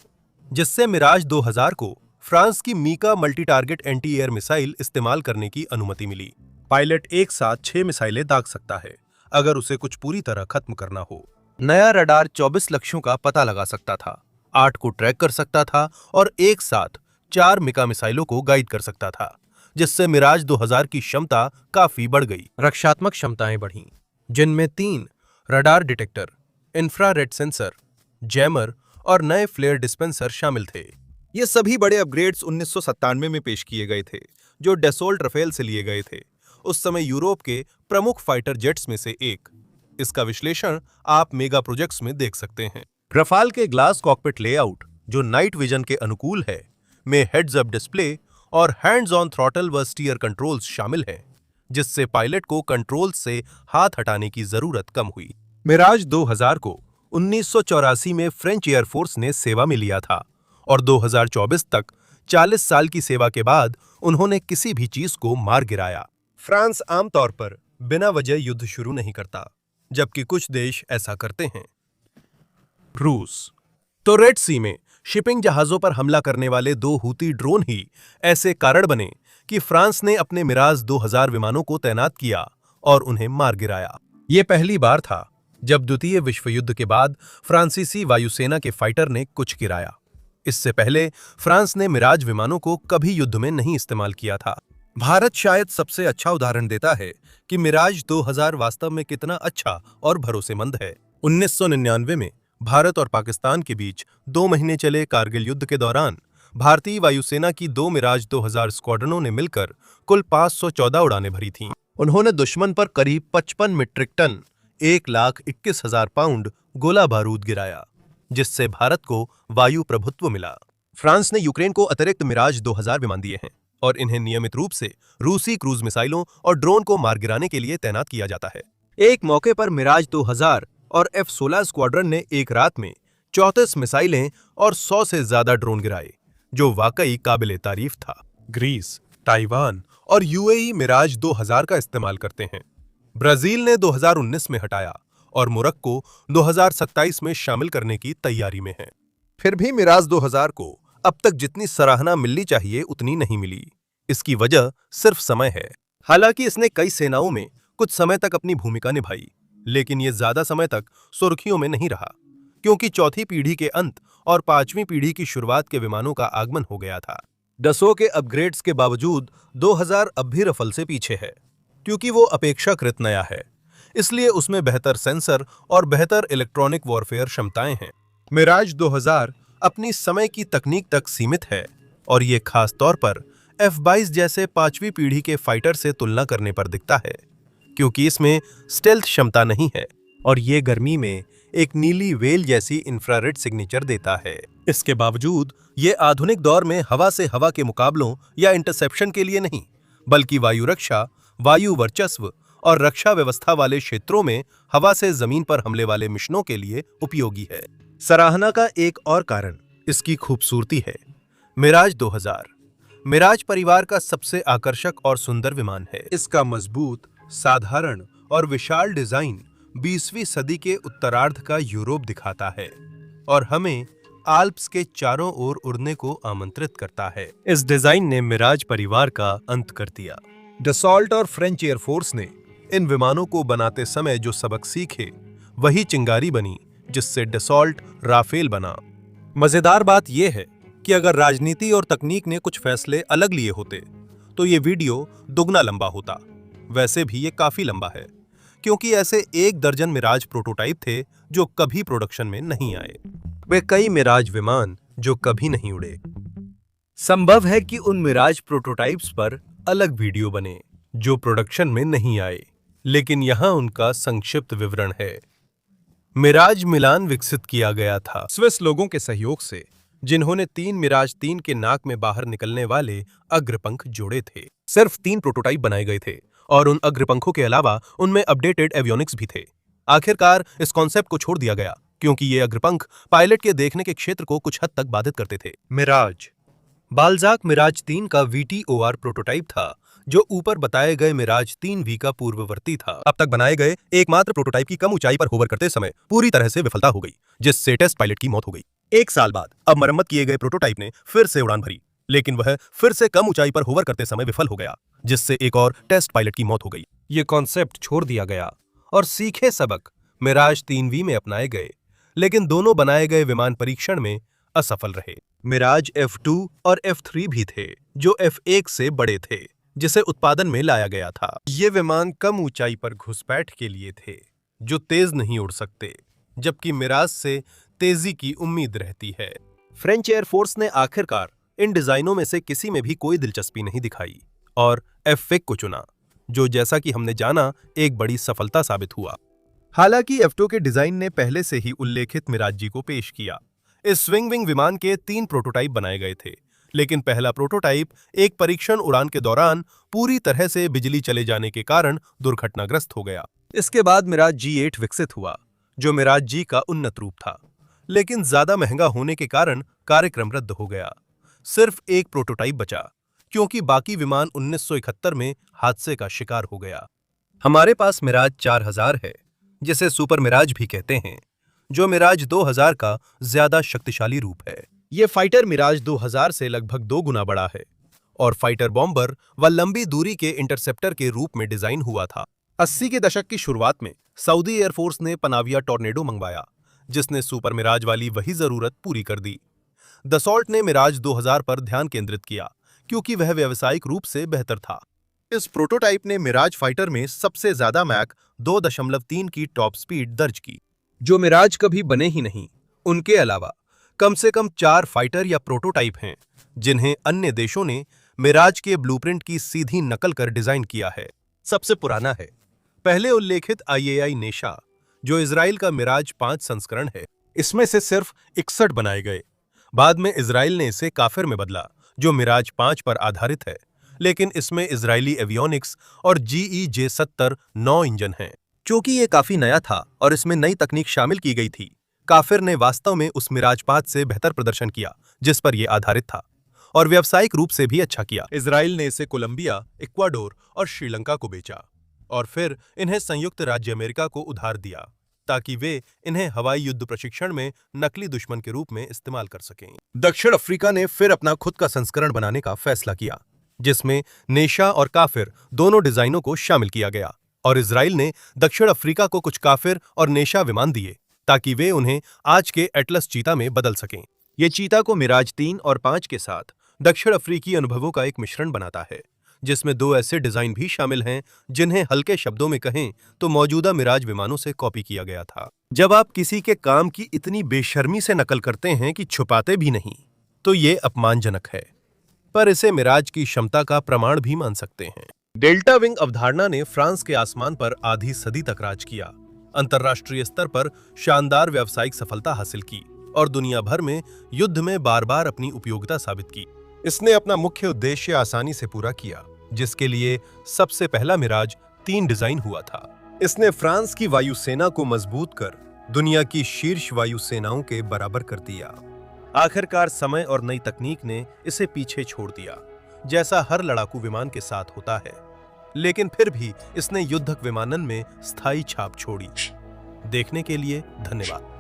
जिससे मिराज 2000 को फ्रांस की MICA multi target anti air missile इस्तेमाल करने की अनुमति मिली। पायलट एक साथ 6 मिसाइलें दाग सकता है अगर उसे कुछ पूरी तरह खत्म करना हो। नया रडार 24 लक्ष्यों का पता लगा सकता था, 8 को ट्रैक कर सकता था और एक साथ 4 मिका मिसाइलों को गाइड कर सकता था, जिससे मिराज 2000 की क्षमता काफी बढ़ गई। रक्षात्मक क्षमताएं बढ़ीं, जिनमें 3 radar detector, infrared sensor, jammer और नए फ्लेयर डिस्पेंसर शामिल थे। ये सभी बड़े अपग्रेड्स 1997 में पेश किए गए थे, जो डैसोल्ट रफेल से लिए गए थे, उस समय यूरोप के प्रमुख फाइटर जेट्स में से एक। इसका विश्लेषण आप मेगा प्रोजेक्ट्स में देख सकते हैं। रफाल के ग्लास कॉकपिट लेआउट, जो नाइट विजन के अनुकूल है, में हेड्स अप डिस्प्ले और हैंड्स ऑन थ्रॉटल व स्टीयर कंट्रोल्स शामिल हैं, जिससे पायलट को कंट्रोल से हाथ हटाने की जरूरत कम हुई। मिराज 2000 को 1984 में फ्रेंच एयरफोर्स ने सेवा में लिया था और 2024 तक 40 साल की सेवा के बाद उन्होंने किसी भी चीज को मार गिराया। फ्रांस आमतौर पर बिना वजह युद्ध शुरू नहीं करता, जबकि कुछ देश ऐसा करते हैं। रूस तो रेड सी में शिपिंग जहाजों पर हमला करने वाले 2 हूती ड्रोन ही ऐसे कारण बने कि फ्रांस ने अपने मिराज 2000 विमानों को तैनात किया और उन्हें मार गिराया। ये पहली बार था जब द्वितीय विश्व युद्ध के बाद फ्रांसीसी वायुसेना के फाइटर ने कुछ गिराया। इससे पहले फ्रांस ने मिराज विमानों को कभी युद्ध में नहीं इस्तेमाल किया था। भारत शायद सबसे अच्छा उदाहरण देता है कि मिराज 2000 वास्तव में कितना अच्छा और भरोसेमंद है। 1999 में भारत और पाकिस्तान के बीच 2 महीने चले कारगिल युद्ध के दौरान भारतीय वायुसेना की 2 मिराज 2000 स्क्वाड्रनों ने मिलकर कुल 514 उड़ानें भरी थीं। उन्होंने दुश्मन पर करीब 55 मीट्रिक टन 1,21,000 पाउंड गोला बारूद गिराया, जिससे भारत को वायु प्रभुत्व मिला। फ्रांस ने यूक्रेन को अतिरिक्त मिराज 2000 विमान दिए हैं और इन्हें नियमित रूप से रूसी क्रूज मिसाइलों और ड्रोन को मार गिराने के लिए तैनात किया जाता है। एक मौके पर मिराज 2000 और F-16 स्क्वाड्रन ने एक रात में 34 मिसाइलें और 100 से ज्यादा ड्रोन गिराए, जो वाकई काबिले तारीफ था। ग्रीस, ताइवान और यूएई मिराज 2000 का इस्तेमाल करते हैं। ब्राजील ने 2019 में हटाया और मोरक्को 2027 में शामिल करने की तैयारी में है। फिर भी मिराज 2000 को अब तक जितनी सराहना मिलनी चाहिए उतनी नहीं मिली। इसकी वजह सिर्फ समय है। हालांकि इसने कई सेनाओं में कुछ समय तक अपनी भूमिका निभाई, लेकिन ये ज्यादा समय तक सुर्खियों में नहीं रहा, क्योंकि चौथी पीढ़ी के अंत और 5वीं पीढ़ी की शुरुआत के विमानों का आगमन हो गया था। डसो के अपग्रेड्स के बावजूद 2000 अब भी रफल से पीछे है, क्योंकि वो अपेक्षाकृत नया है, इसलिए उसमें बेहतर सेंसर और बेहतर इलेक्ट्रॉनिक वॉरफेयर क्षमताएं हैं। मिराज 2000 अपनी समय की तकनीक तक सीमित है और ये खास तौर पर F-22 जैसे 5वीं पीढ़ी के फाइटर से तुलना करने पर दिखता है, क्योंकि इसमें स्टेल्थ क्षमता नहीं है और ये गर्मी में एक नीली वेल जैसी इंफ्रारेड सिग्नेचर देता है। इसके बावजूद ये आधुनिक दौर में हवा से हवा के मुकाबलों या इंटरसेप्शन के लिए नहीं, बल्कि वायु रक्षा, वायु वर्चस्व और रक्षा व्यवस्था वाले क्षेत्रों में हवा से जमीन पर हमले वाले मिशनों के लिए उपयोगी है। सराहना का एक और कारण इसकी खूबसूरती है। मिराज 2000 मिराज परिवार का सबसे आकर्षक और सुंदर विमान है। इसका मजबूत, साधारण और विशाल डिजाइन 20वीं सदी के उत्तरार्ध का यूरोप दिखाता है और हमें आल्प्स के चारों ओर उड़ने को आमंत्रित करता है। इस डिजाइन ने मिराज परिवार का अंत कर दिया। डसॉल्ट और फ्रेंच एयरफोर्स ने इन विमानों को बनाते समय जो सबक सीखे, वही चिंगारी बनी जिससे डसॉल्ट राफेल बना। मजेदार बात यह है कि अगर राजनीति और तकनीक ने कुछ फैसले अलग लिए होते तो ये वीडियो दुगना लंबा होता। वैसे भी ये काफी लंबा है, क्योंकि ऐसे 1 दर्जन मिराज प्रोटोटाइप थे जो कभी प्रोडक्शन में नहीं आए। वे कई मिराज विमान जो कभी नहीं उड़े। संभव है कि उन मिराज प्रोटोटाइप्स पर अलग वीडियो बने जो प्रोडक्शन में नहीं आए, लेकिन यहां उनका संक्षिप्त विवरण है। मिराज मिलान विकसित किया गया था। स्विस लोगों के सहयोग से जिन्होंने 3 मिराज 3 के नाक में बाहर निकलने वाले अग्रपंख जोड़े थे। सिर्फ 3 प्रोटोटाइप बनाए गए थे और उन अग्रपंखों के अलावा उनमें अपडेटेड एवियोनिक्स भी थे। आखिरकार इस कॉन्सेप्ट को छोड़ दिया गया क्योंकि ये अग्रपंख पायलट के देखने के क्षेत्र को कुछ हद तक बाधित करते थे। मिराज बाल्जाक मिराज 3 का VTOR प्रोटोटाइप था, जो ऊपर बताए गए मिराज 3V का पूर्ववर्ती था। अब तक बनाए गए एकमात्र प्रोटोटाइप की कम ऊंचाई पर होवर करते समय पूरी तरह से विफलता हो गई, जिससे टेस्ट पायलट की मौत हो गई। 1 साल बाद अब मरम्मत किए गए प्रोटोटाइप ने फिर से उड़ान भरी, लेकिन वह फिर से कम ऊंचाई पर होवर करते समय विफल हो गया, जिससे एक और टेस्ट पायलट की मौत हो गई। ये कॉन्सेप्ट छोड़ दिया गया और सीखे सबक मिराज 3V में अपनाए गए, लेकिन दोनों बनाए गए विमान परीक्षण में असफल रहे। मिराज F2 और F3 भी थे, जो F1 से बड़े थे, जिसे उत्पादन में लाया गया था। ये विमान कम ऊंचाई पर घुसपैठ के लिए थे, जो तेज नहीं उड़ सकते, जबकि मिराज से तेजी की उम्मीद रहती है। फ्रेंच एयरफोर्स ने आखिरकार इन डिजाइनों में से किसी में भी कोई दिलचस्पी नहीं दिखाई और F1 को चुना, जो जैसा कि हमने जाना एक बड़ी सफलता साबित हुआ। हालांकि F2 के डिजाइन ने पहले से ही उल्लेखित मिराज जी को पेश किया। इस स्विंग विंग विमान के 3 प्रोटोटाइप बनाए गए थे, लेकिन पहला प्रोटोटाइप एक परीक्षण उड़ान के दौरान पूरी तरह से बिजली चले जाने के कारण दुर्घटनाग्रस्त हो गया। इसके बाद मिराज G8 विकसित हुआ, जो मिराज जी का उन्नत रूप था, लेकिन ज्यादा महंगा होने के कारण कार्यक्रम रद्द हो गया। सिर्फ एक प्रोटोटाइप बचा, क्योंकि बाकी विमान 1971 में हादसे का शिकार हो गया। हमारे पास मिराज 4000 है, जिसे सुपर मिराज भी कहते हैं, जो मिराज 2000 का ज्यादा शक्तिशाली रूप है। ये फाइटर मिराज 2000 से लगभग 2 गुना बड़ा है और फाइटर बॉम्बर व लंबी दूरी के इंटरसेप्टर के रूप में डिजाइन हुआ था। 80 के दशक की शुरुआत में सऊदी एयरफोर्स ने पनाविया टॉर्नेडो मंगवाया, जिसने सुपर मिराज वाली वही जरूरत पूरी कर दी। दसॉल्ट ने मिराज 2000 पर ध्यान केंद्रित किया, क्योंकि वह व्यावसायिक रूप से बेहतर था। इस प्रोटोटाइप ने मिराज फाइटर में सबसे ज्यादा मैक 2.3 की टॉप स्पीड दर्ज की, जो मिराज कभी बने ही नहीं। उनके अलावा कम से कम 4 फाइटर या प्रोटोटाइप हैं, जिन्हें अन्य देशों ने मिराज के ब्लूप्रिंट की सीधी नकल कर डिजाइन किया है। सबसे पुराना है पहले उल्लेखित IAI नेशा, जो इजराइल का मिराज 5 संस्करण है। इसमें से सिर्फ 61 बनाए गए। बाद में इजराइल ने इसे काफिर में बदला, जो मिराज 5 पर आधारित है, लेकिन इसमें इजरायली एवियोनिक्स और GEJ-70 9 इंजन हैं। चूंकि ये काफी नया था और इसमें नई तकनीक शामिल की गई थी, काफिर ने वास्तव में उस मिराज 5 से बेहतर प्रदर्शन किया जिस पर यह आधारित था, और व्यावसायिक रूप से भी अच्छा किया। इजराइल ने इसे कोलंबिया, इक्वाडोर और श्रीलंका को बेचा और फिर इन्हें संयुक्त राज्य अमेरिका को उधार दिया, ताकि वे इन्हें हवाई युद्ध प्रशिक्षण में नकली दुश्मन के रूप में इस्तेमाल कर सकें। दक्षिण अफ्रीका ने फिर अपना खुद का संस्करण बनाने का फैसला किया, जिसमें नेशा और काफिर दोनों डिजाइनों को शामिल किया गया, और इजराइल ने दक्षिण अफ्रीका को कुछ काफिर और नेशा विमान दिए, ताकि वे उन्हें आज के एटलस चीता में बदल सकें। ये चीता को मिराज 3 और 5 के साथ दक्षिण अफ्रीकी अनुभवों का एक मिश्रण बनाता है, जिसमें 2 ऐसे डिजाइन भी शामिल हैं जिन्हें हल्के शब्दों में कहें तो मौजूदा मिराज विमानों से कॉपी किया गया था। जब आप किसी के काम की इतनी बेशर्मी से नकल करते हैं कि छुपाते भी नहीं, तो ये अपमानजनक है, पर इसे मिराज की क्षमता का प्रमाण भी मान सकते हैं। डेल्टा विंग अवधारणा ने फ्रांस के आसमान पर आधी सदी तक राज किया, अंतर्राष्ट्रीय स्तर पर शानदार व्यावसायिक सफलता हासिल की और दुनिया भर में युद्ध में बार बार अपनी उपयोगिता साबित की। इसने अपना मुख्य उद्देश्य आसानी से पूरा किया, जिसके लिए सबसे पहला मिराज 3 डिजाइन हुआ था। इसने फ्रांस की वायुसेना को मजबूत कर दुनिया की शीर्ष वायुसेनाओं के बराबर कर दिया। आखिरकार समय और नई तकनीक ने इसे पीछे छोड़ दिया, जैसा हर लड़ाकू विमान के साथ होता है, लेकिन फिर भी इसने युद्धक विमानन में स्थायी छाप छोड़ी। देखने के लिए धन्यवाद।